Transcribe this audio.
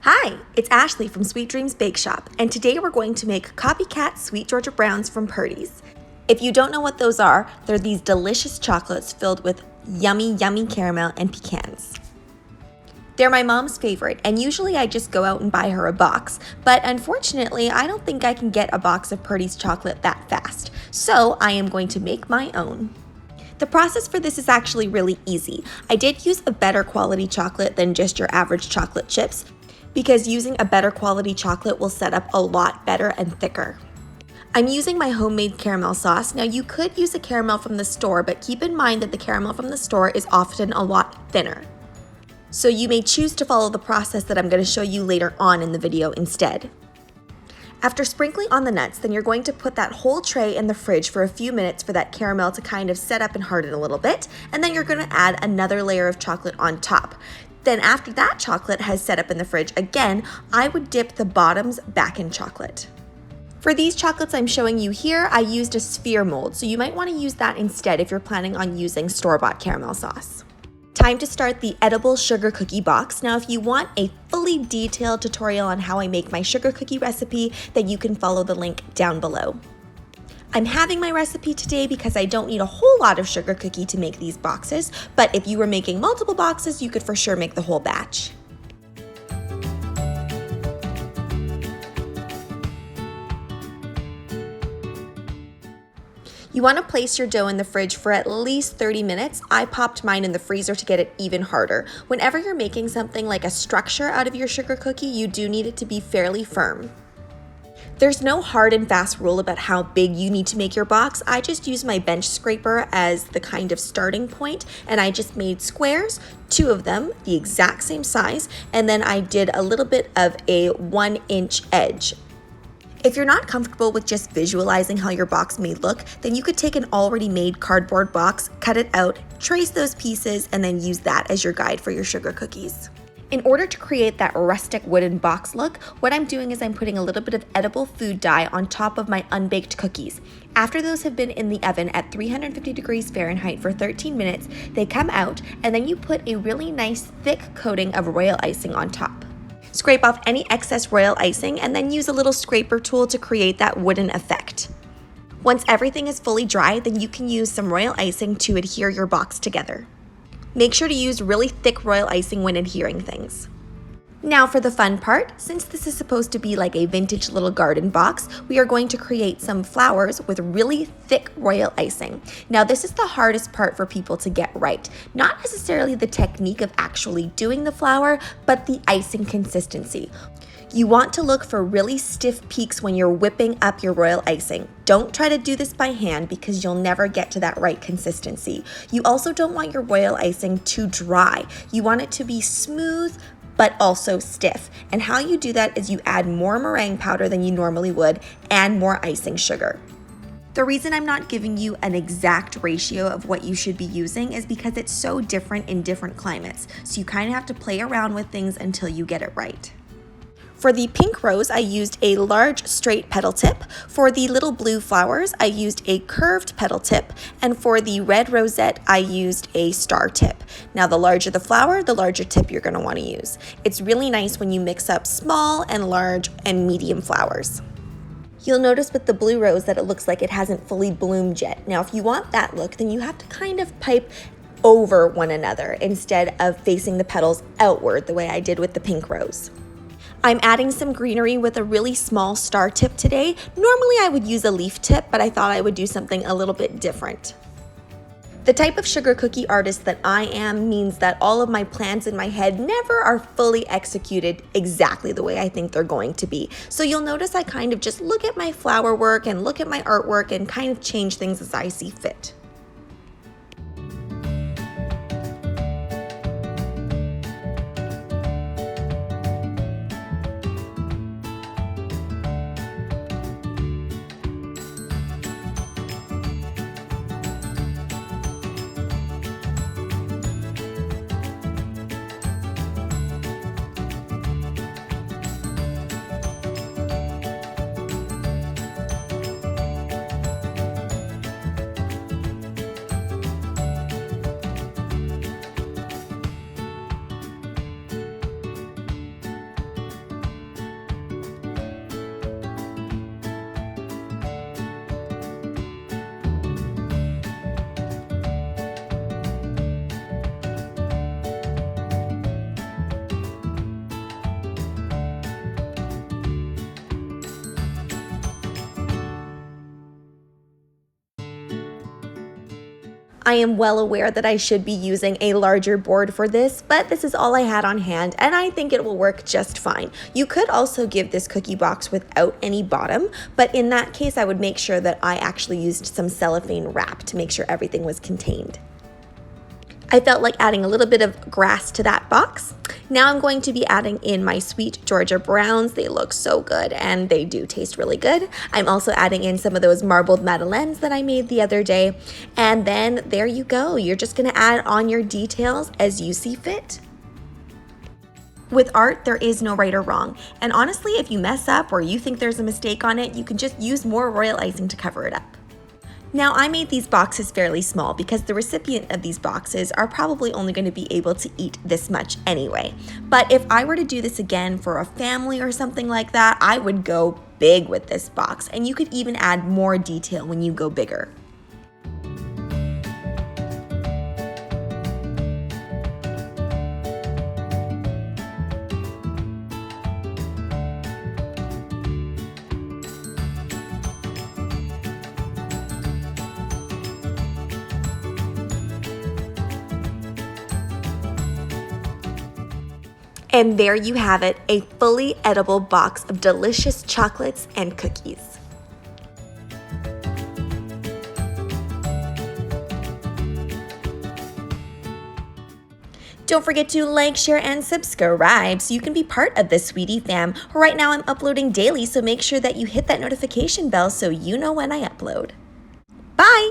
Hi, it's Ashley from Sweet Dreams Bake Shop, and today we're going to make Copycat Sweet Georgia Browns from Purdy's. If you don't know what those are, they're these delicious chocolates filled with yummy caramel and pecans. They're my mom's favorite, and usually I just go out and buy her a box, but unfortunately I don't think I can get a box of Purdy's chocolate that fast, so I am going to make my own. The process for this is actually really easy. I did use a better quality chocolate than just your average chocolate chips, because using a better quality chocolate will set up a lot better and thicker. I'm using my homemade caramel sauce. Now you could use a caramel from the store, but keep in mind that the caramel from the store is often a lot thinner. So you may choose to follow the process that I'm going to show you later on in the video instead. After sprinkling on the nuts, then you're going to put that whole tray in the fridge for a few minutes for that caramel to kind of set up and harden a little bit, and then you're going to add another layer of chocolate on top. Then after that chocolate has set up in the fridge again, I would dip the bottoms back in chocolate. For these chocolates I'm showing you here, I used a sphere mold, so you might want to use that instead if you're planning on using store-bought caramel sauce. Time to start the edible sugar cookie box. Now if you want a fully detailed tutorial on how I make my sugar cookie recipe, then you can follow the link down below. I'm having my recipe today because I don't need a whole lot of sugar cookie to make these boxes, but if you were making multiple boxes, you could for sure make the whole batch. You want to place your dough in the fridge for at least 30 minutes. I popped mine in the freezer to get it even harder. Whenever you're making something like a structure out of your sugar cookie, you do need it to be fairly firm. There's no hard and fast rule about how big you need to make your box. I just use my bench scraper as the kind of starting point, and I just made squares, 2 of them, the exact same size, and then I did a little bit of a 1-inch edge. If you're not comfortable with just visualizing how your box may look, then you could take an already made cardboard box, cut it out, trace those pieces, and then use that as your guide for your sugar cookies. In order to create that rustic wooden box look, what I'm doing is I'm putting a little bit of edible food dye on top of my unbaked cookies. After those have been in the oven at 350 degrees Fahrenheit for 13 minutes, they come out, and then you put a really nice thick coating of royal icing on top. Scrape off any excess royal icing and then use a little scraper tool to create that wooden effect. Once everything is fully dry, then you can use some royal icing to adhere your box together. Make sure to use really thick royal icing when adhering things. Now for the fun part, since this is supposed to be like a vintage little garden box, we are going to create some flowers with really thick royal icing. Now this is the hardest part for people to get right. Not necessarily the technique of actually doing the flower, but the icing consistency. You want to look for really stiff peaks when you're whipping up your royal icing. Don't try to do this by hand because you'll never get to that right consistency. You also don't want your royal icing too dry. You want it to be smooth, but also stiff. And how you do that is you add more meringue powder than you normally would and more icing sugar. The reason I'm not giving you an exact ratio of what you should be using is because it's so different in different climates. So you kind of have to play around with things until you get it right. For the pink rose, I used a large straight petal tip. For the little blue flowers, I used a curved petal tip. And for the red rosette, I used a star tip. Now, the larger the flower, the larger tip you're going to want to use. It's really nice when you mix up small and large and medium flowers. You'll notice with the blue rose that it looks like it hasn't fully bloomed yet. Now, if you want that look, then you have to kind of pipe over one another instead of facing the petals outward the way I did with the pink rose. I'm adding some greenery with a really small star tip today. Normally I would use a leaf tip, but I thought I would do something a little bit different. The type of sugar cookie artist that I am means that all of my plans in my head never are fully executed exactly the way I think they're going to be. So you'll notice I kind of just look at my flower work and look at my artwork and kind of change things as I see fit. I am well aware that I should be using a larger board for this, but this is all I had on hand and I think it will work just fine. You could also give this cookie box without any bottom, but in that case I would make sure that I actually used some cellophane wrap to make sure everything was contained. I felt like adding a little bit of grass to that box. Now I'm going to be adding in my sweet Georgia browns. They look so good and they do taste really good. I'm also adding in some of those marbled madeleines that I made the other day. And then there you go. You're just gonna add on your details as you see fit. With art, there is no right or wrong. And honestly, if you mess up or you think there's a mistake on it, you can just use more royal icing to cover it up. Now, I made these boxes fairly small because the recipient of these boxes are probably only going to be able to eat this much anyway. But if I were to do this again for a family or something like that, I would go big with this box, and you could even add more detail when you go bigger. And there you have it, a fully edible box of delicious chocolates and cookies. Don't forget to like, share, and subscribe so you can be part of the Sweetie fam. Right now I'm uploading daily, so make sure that you hit that notification bell so you know when I upload. Bye!